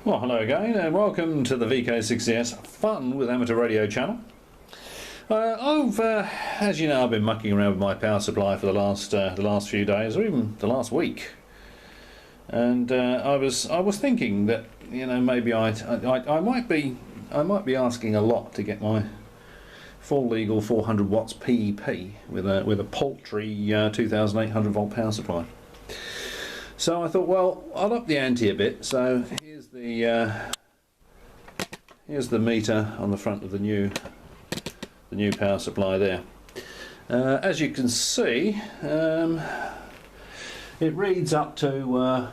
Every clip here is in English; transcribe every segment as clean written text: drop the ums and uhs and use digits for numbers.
Well, hello again and welcome to the VK60S Fun with Amateur Radio channel. As you know, I've been mucking around with my power supply for the last few days, or even the last week, and I was thinking that, you know, maybe I might be asking a lot to get my full legal 400 watts PEP with a paltry 2,800 volt power supply. So I thought, well, I'll up the ante a bit. So here's the meter on the front of the new power supply there. As you can see, it reads up to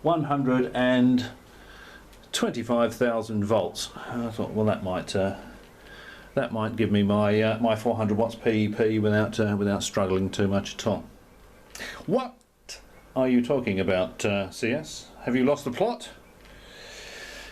125,000 volts. I thought, well, that might give me my my 400 watts PEP without struggling too much at all. What are you talking about, CS? Have you lost the plot?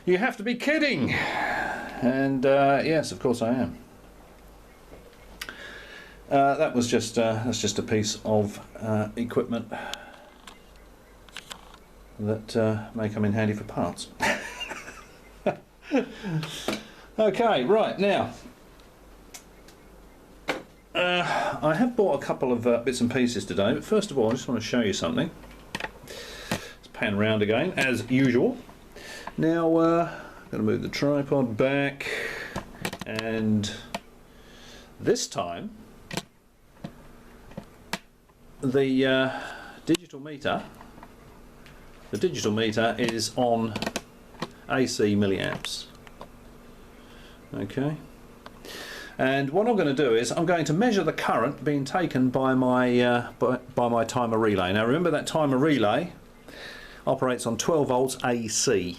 You have to be kidding! And yes, of course I am. That's just a piece of equipment that may come in handy for parts. Okay, right, now I have bought a couple of bits and pieces today, but first of all I just want to show you something. Let's pan around again as usual. Now I'm going to move the tripod back, and this time the digital meter is on AC milliamps. Okay, and what I'm going to do is I'm going to measure the current being taken by my by my timer relay. Now remember, that timer relay operates on 12 volts AC.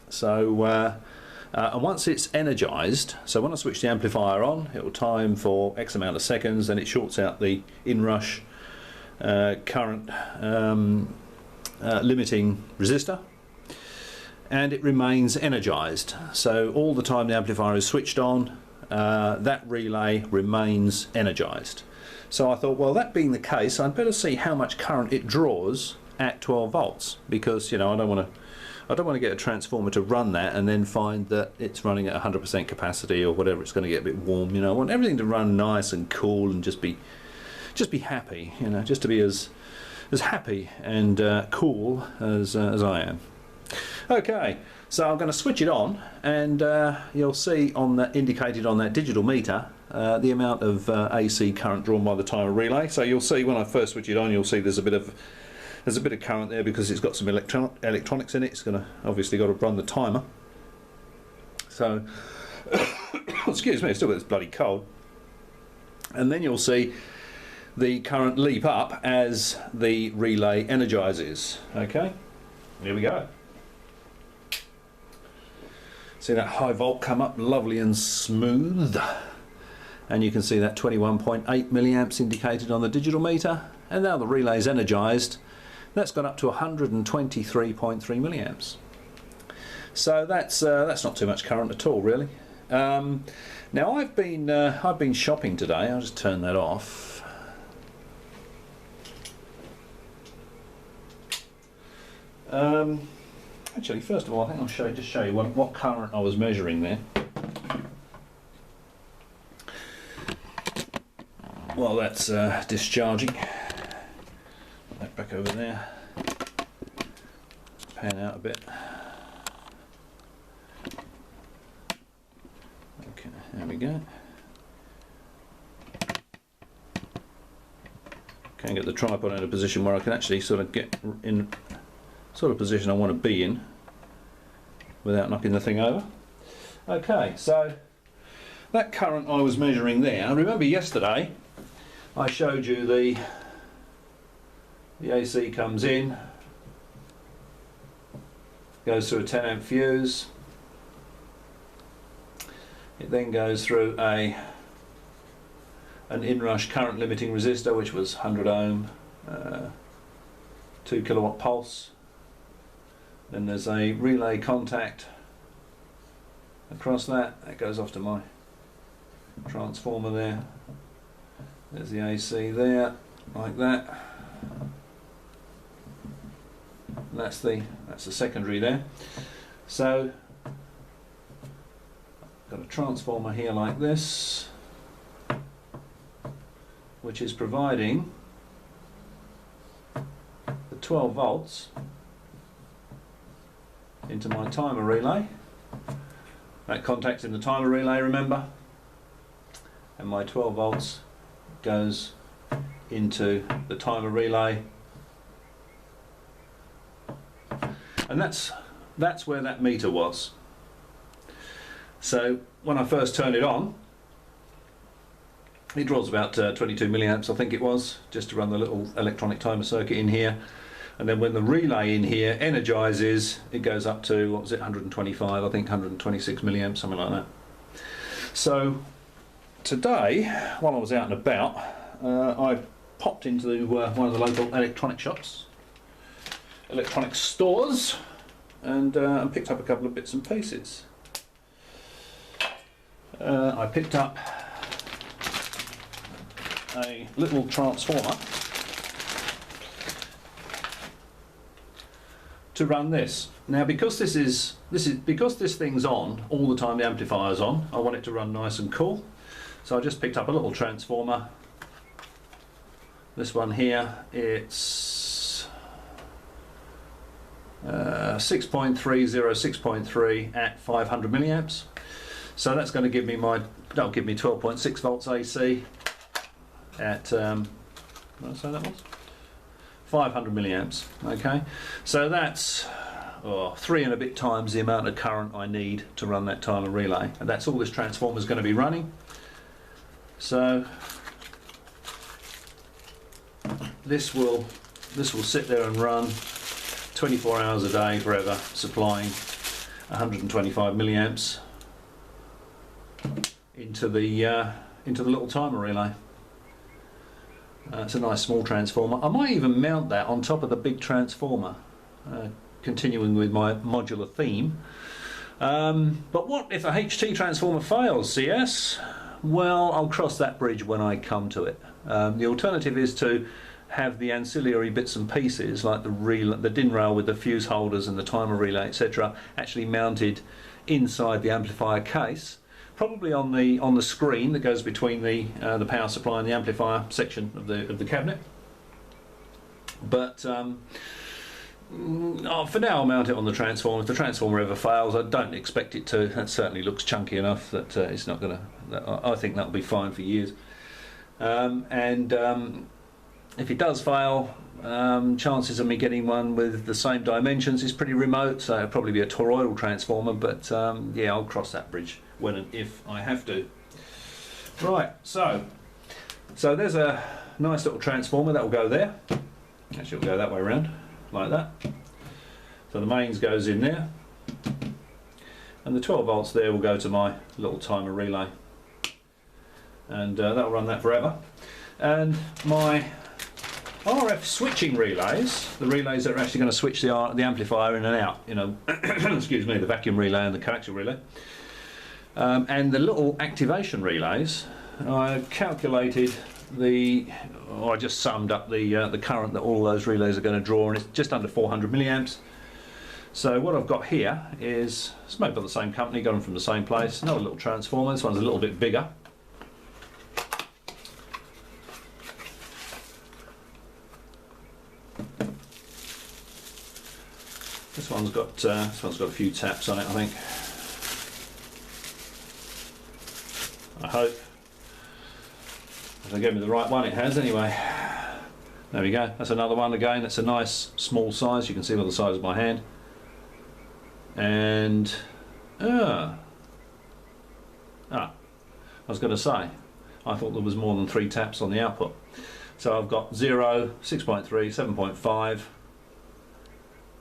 So and once it's energized, so when I switch the amplifier on, it will time for X amount of seconds, then it shorts out the inrush current limiting resistor, and it remains energized. So all the time the amplifier is switched on, that relay remains energized. So I thought, well, that being the case, I'd better see how much current it draws at 12 volts, because, you know, I don't want to get a transformer to run that and then find that it's running at 100% capacity or whatever. It's going to get a bit warm. You know, I want everything to run nice and cool and just be happy. You know, just to be as happy and cool as I am. Okay, so I'm going to switch it on, and you'll see on that, indicated on that digital meter, the amount of AC current drawn by the timer relay. So you'll see when I first switch it on, you'll see there's a bit of current there because it's got some electronics in it. It's obviously got to run the timer. So excuse me, it's still got this bloody cold. And then you'll see the current leap up as the relay energizes. Okay, here we go. See that high volt come up lovely and smooth, and you can see that 21.8 milliamps indicated on the digital meter, and now the relay is energized. That's gone up to 123.3 milliamps. So that's not too much current at all, really. Now I've been shopping today. I'll just turn that off. Actually, first of all, I think I'll just show you what current I was measuring there. Well, that's discharging. Put that back over there. Pan out a bit. Okay, there we go. Can't get the tripod in a position where I can actually sort of get in sort of position I want to be in without knocking the thing over. Okay, so that current I was measuring there, I remember yesterday I showed you the AC comes in, goes through a 10 amp fuse, it then goes through an inrush current limiting resistor, which was 100 ohm, 2 kilowatt pulse. Then there's a relay contact across that goes off to my transformer there. There's the AC there, like that. That's the secondary there. So got a transformer here like this, which is providing the 12 volts into my timer relay. That contacts in the timer relay, remember, and my 12 volts goes into the timer relay, and that's where that meter was. So when I first turned it on, it draws about 22 milliamps, I think it was, just to run the little electronic timer circuit in here. And then when the relay in here energizes, it goes up to, what was it, 125, I think 126 milliamps, something like that. So today, while I was out and about, I popped into one of the local electronic shops, electronic stores, and picked up a couple of bits and pieces. I picked up a little transformer to run this. Now, because this thing's on all the time, the amplifier's on, I want it to run nice and cool. So I just picked up a little transformer. This one here, it's 6.30, 6.3 at 500 milliamps. So that's going to give me that'll give me 12.6 volts AC at, what did I say that was? 500 milliamps, okay? So that's 3 and a bit times the amount of current I need to run that timer relay. And that's all this transformer is going to be running. So this will sit there and run 24 hours a day forever, supplying 125 milliamps into the little timer relay. It's a nice small transformer. I might even mount that on top of the big transformer, continuing with my modular theme. But what if a HT transformer fails, CS? Well, I'll cross that bridge when I come to it. The alternative is to have the ancillary bits and pieces, like the DIN rail with the fuse holders and the timer relay, etc., actually mounted inside the amplifier case, probably on the screen that goes between the power supply and the amplifier section of the cabinet. But for now, I'll mount it on the transformer. If the transformer ever fails, I don't expect it to. That certainly looks chunky enough that it's not going to. I think that'll be fine for years. If it does fail, chances of me getting one with the same dimensions is pretty remote. So it'll probably be a toroidal transformer. But yeah, I'll cross that bridge when and if I have to. Right. So there's a nice little transformer that will go there. Actually, it'll go that way around, like that. So the mains goes in there, and the 12 volts there will go to my little timer relay, and that'll run that forever. And my RF switching relays, the relays that are actually going to switch the amplifier in and out, you know, excuse me, the vacuum relay and the coaxial relay, and the little activation relays, I calculated I just summed up the current that all those relays are going to draw, and it's just under 400 milliamps. So what I've got here is, it's made by the same company, got them from the same place, another little transformer. This one's a little bit bigger. This one's got a few taps on it, I think. I hope. If they gave me the right one, it has anyway. There we go. That's another one again. That's a nice small size. You can see by the size of my hand. And I was going to say, I thought there was more than 3 taps on the output. So I've got 0, 6.3,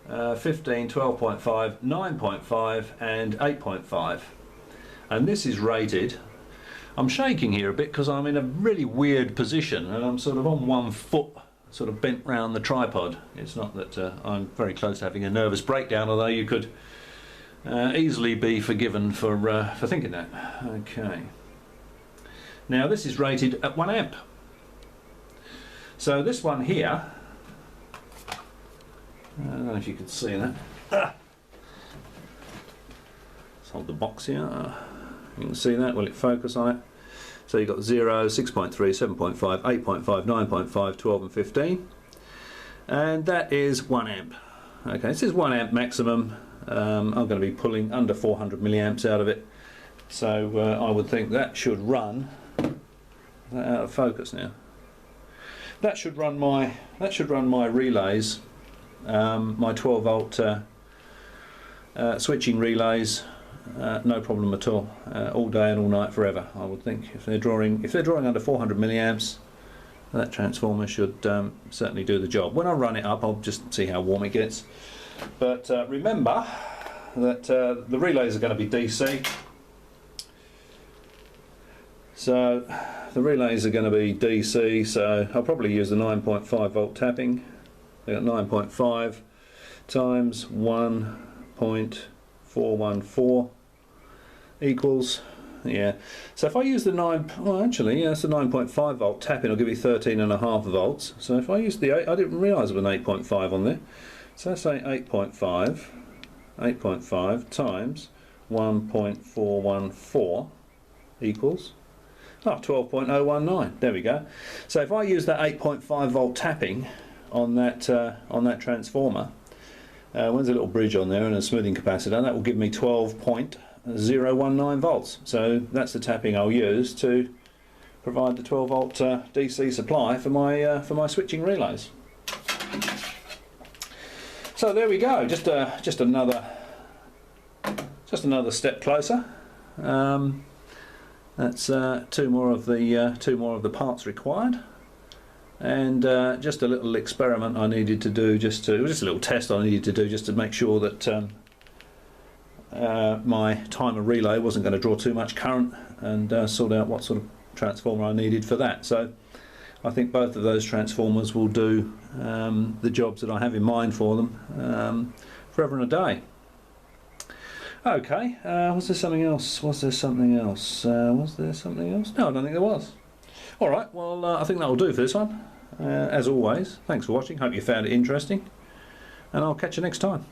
7.5, 15, 12.5, 9.5 and 8.5. And this is rated. I'm shaking here a bit because I'm in a really weird position and I'm sort of on one foot, sort of bent round the tripod. It's not that I'm very close to having a nervous breakdown, although you could easily be forgiven for thinking that. Okay. Now this is rated at 1 amp. So this one here, I don't know if you can see that. hold the box here. You can see that. Will it focus on it? So you've got 0, 6.3, 7.5, 8.5, 9.5, 12 and 15. And that is 1 amp. Okay, this is 1 amp maximum. I'm going to be pulling under 400 milliamps out of it. So I would think that should run, out of focus now. That should run my relays, my 12 volt switching relays, no problem at all day and all night forever. I would think if they're drawing under 400 milliamps, that transformer should certainly do the job. When I run it up, I'll just see how warm it gets. But remember that the relays are going to be DC. So the relays are going to be DC, so I'll probably use the 9.5 volt tapping. They've got 9.5 times 1.414 equals, yeah. So if I use the it's the 9.5 volt tapping, I'll give you 13.5 volts. So if I use the 8, I didn't realise there was an 8.5 on there. So let's say 8.5 times 1.414 equals 12.019. There we go. So if I use that 8.5 volt tapping on that transformer, there's a little bridge on there and a smoothing capacitor, that will give me 12.019 volts. So that's the tapping I'll use to provide the 12 volt DC supply for my switching relays. So there we go. Just another step closer. That's two more of the parts required, and just a little experiment I needed to do, just a little test I needed to do just to make sure that my timer relay wasn't going to draw too much current, and sort out what sort of transformer I needed for that. So I think both of those transformers will do the jobs that I have in mind for them forever and a day. Okay, was there something else? No, I don't think there was. Alright, well I think that'll do for this one. As always, thanks for watching, hope you found it interesting, and I'll catch you next time.